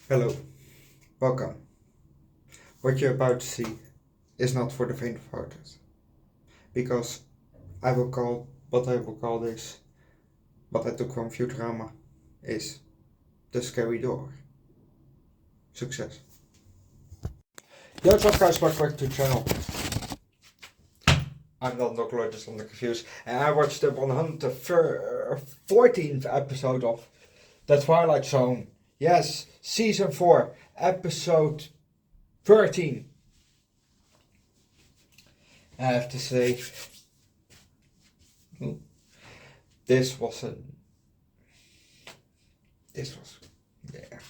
Hello, welcome. What you're about to see is not for the faint of heart, because I will call this, what I took from Futurama, is the scary door. Success. Yo, what's up guys, welcome back to the channel. I'm not Underdog Eats, I'm confused, and I watched the 114th episode of the Twilight Zone. Yes, season 4, episode 13. I have to say, this was yeah.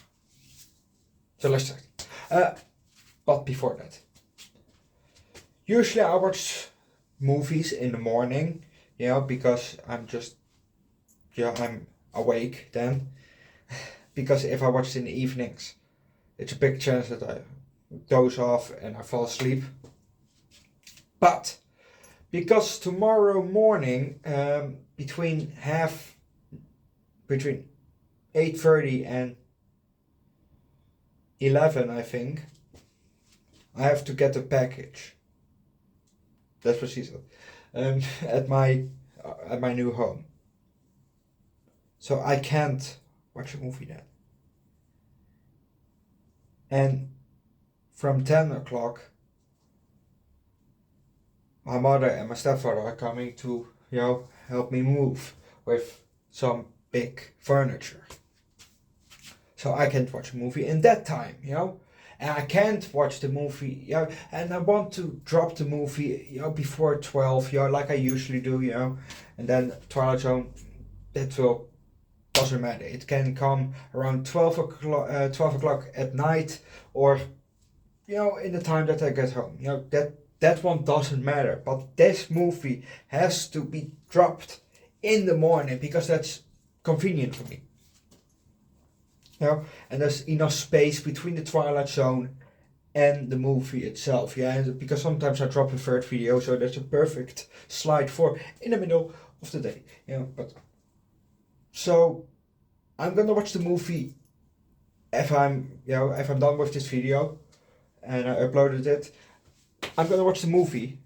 So let's start. But before that, usually I watch movies in the morning, because I'm awake then. Because if I watch it in the evenings, it's a big chance that I doze off and I fall asleep. But because tomorrow morning, between 8:30 and 11, I think, I have to get a package. That's what she said. At my new home. So I can't watch a movie then. And from 10 o'clock, my mother and my stepfather are coming to, help me move with some big furniture. So I can't watch a movie in that time, And I can't watch the movie, and I want to drop the movie, before 12, like I usually do, And then Twilight Zone, doesn't matter. It can come around 12 o'clock at night, or, in the time that I get home. That one doesn't matter. But this movie has to be dropped in the morning because that's convenient for me. And there's enough space between the Twilight Zone and the movie itself. Because sometimes I drop a third video, so that's a perfect slide for in the middle of the day. So I'm gonna watch the movie if I'm done with this video and I uploaded it. I'm gonna watch the movie.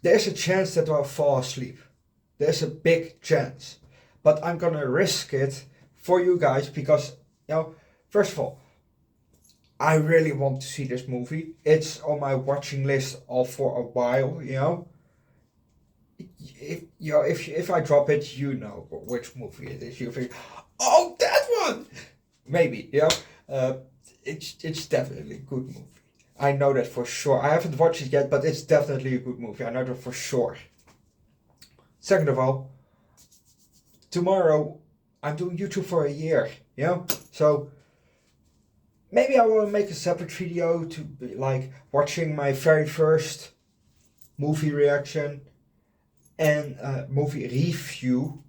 There's a chance that I'll fall asleep. There's a big chance. But I'm gonna risk it for you guys because, first of all, I really want to see this movie. It's on my watching list for a while, If I drop it, you know which movie it is. You think, oh, that one! Maybe, it's definitely a good movie. I know that for sure. I haven't watched it yet, but it's definitely a good movie. I know that for sure. Second of all, tomorrow I'm doing YouTube for a year, So maybe I will make a separate video to be like watching my very first movie reaction and movie review,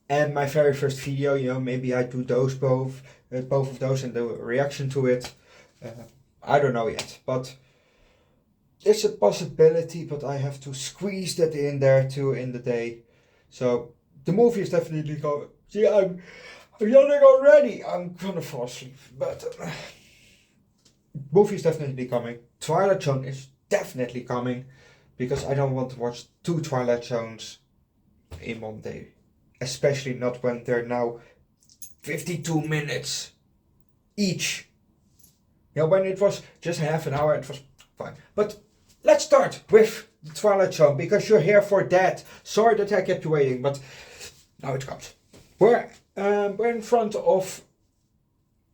and my very first video. Maybe I do those both of those and do a reaction to it. I don't know yet, but it's a possibility. But I have to squeeze that in there too in the day. So the movie is definitely going. See, I'm yawning already. I'm gonna fall asleep, but movie is definitely coming. Twilight Zone is definitely coming. Because I don't want to watch 2 Twilight Zones in one day. Especially not when they're now 52 minutes each. When it was just half an hour, it was fine. But let's start with the Twilight Zone, because you're here for that. Sorry that I kept you waiting, but now it comes. We're in front of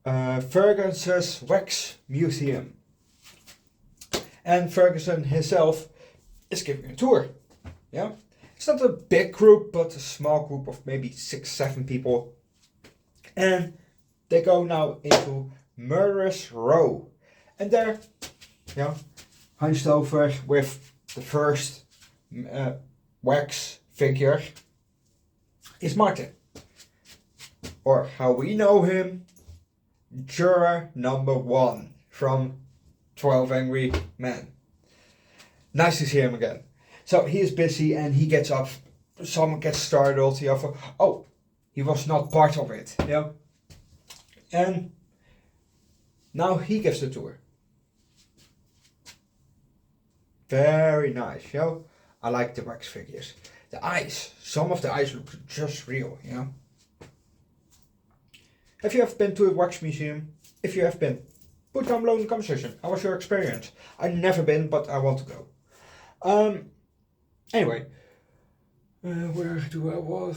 Ferguson's Wax Museum. And Ferguson himself is giving a tour. It's not a big group, but a small group of maybe 6-7 people. And they go now into Murderous Row. And there, hunched over with the first wax figure is Martin. Or how we know him, juror number 1 from 12 Angry Men. Nice to see him again. So he is busy and he gets up. Someone gets startled. Oh, he was not part of it. And now he gives the tour. Very nice, you know. I like the wax figures. The eyes, some of the eyes look just real, you know. Have you ever been to a wax museum? If you have been, put down below in the comment section. How was your experience? I've never been, but I want to go. Anyway, where do I was?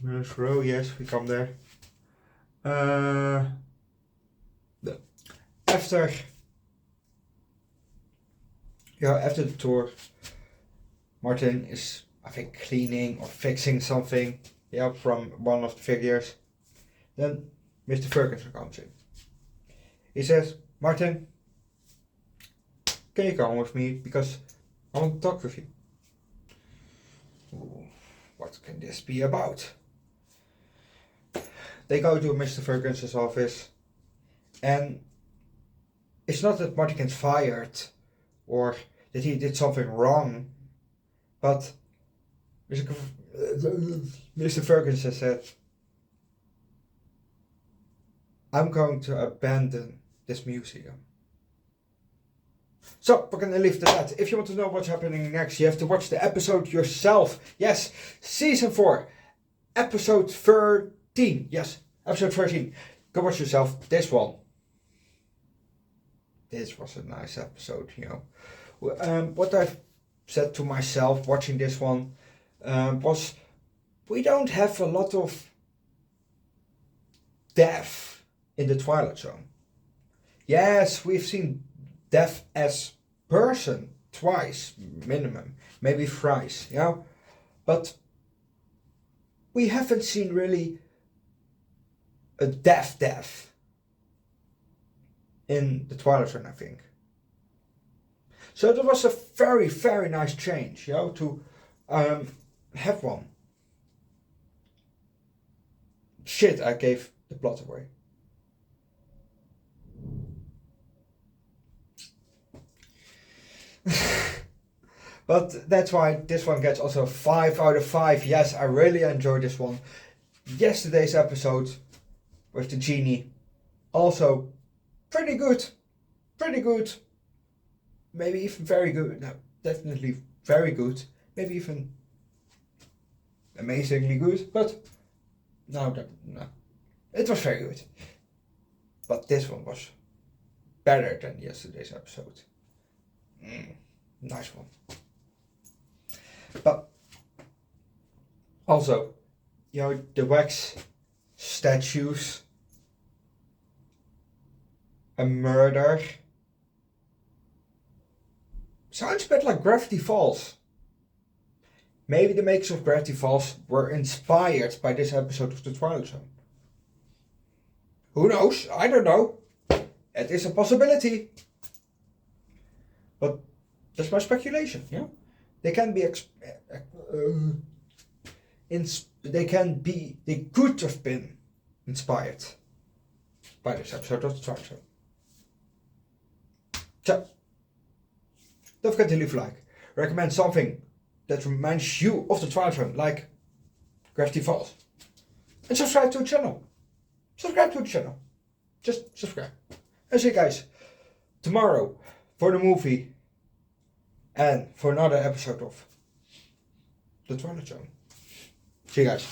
First row, yes, we come there. After the tour, Martin is, I think, cleaning or fixing something, from one of the figures. Then Mr. Ferguson comes in. He says, Martin, can you come with me because I want to talk with you. Ooh, what can this be about? They go to Mr. Ferguson's office, and it's not that Martin gets fired or that he did something wrong, but Mr. Ferguson said, I'm going to abandon this museum. So, we're going to leave it at that. If you want to know what's happening next, you have to watch the episode yourself. Yes, season 4, episode 13. Yes, episode 13. Go watch yourself. This one. This was a nice episode, you know. What I've said to myself watching this one was, we don't have a lot of death in the Twilight Zone. Yes, we've seen death as person twice minimum, maybe thrice, you know, but we haven't seen really a death in the Twilight Zone, I think. So that was a very, very nice change, you know, to have one. Shit, I gave the plot away. But that's why this one gets also 5 out of 5. Yes, I really enjoyed this one. Yesterday's episode with the genie, also pretty good. Pretty good. Maybe even very good. No, definitely very good. Maybe even amazingly good. But no. It was very good. But this one was better than yesterday's episode. Nice one. But also, you know, the wax statues, a murder, sounds a bit like Gravity Falls. Maybe the makers of Gravity Falls were inspired by this episode of the Twilight Zone. Who knows? I don't know. It is a possibility. But that's my speculation, yeah? They can be they could have been inspired by this episode of the Twilight Zone. So, don't forget to leave a like. Recommend something that reminds you of the Twilight Zone, like Gravity Falls. And subscribe to the channel. Just subscribe. And see you guys tomorrow for the movie and for another episode of the Twilight Zone. See you guys.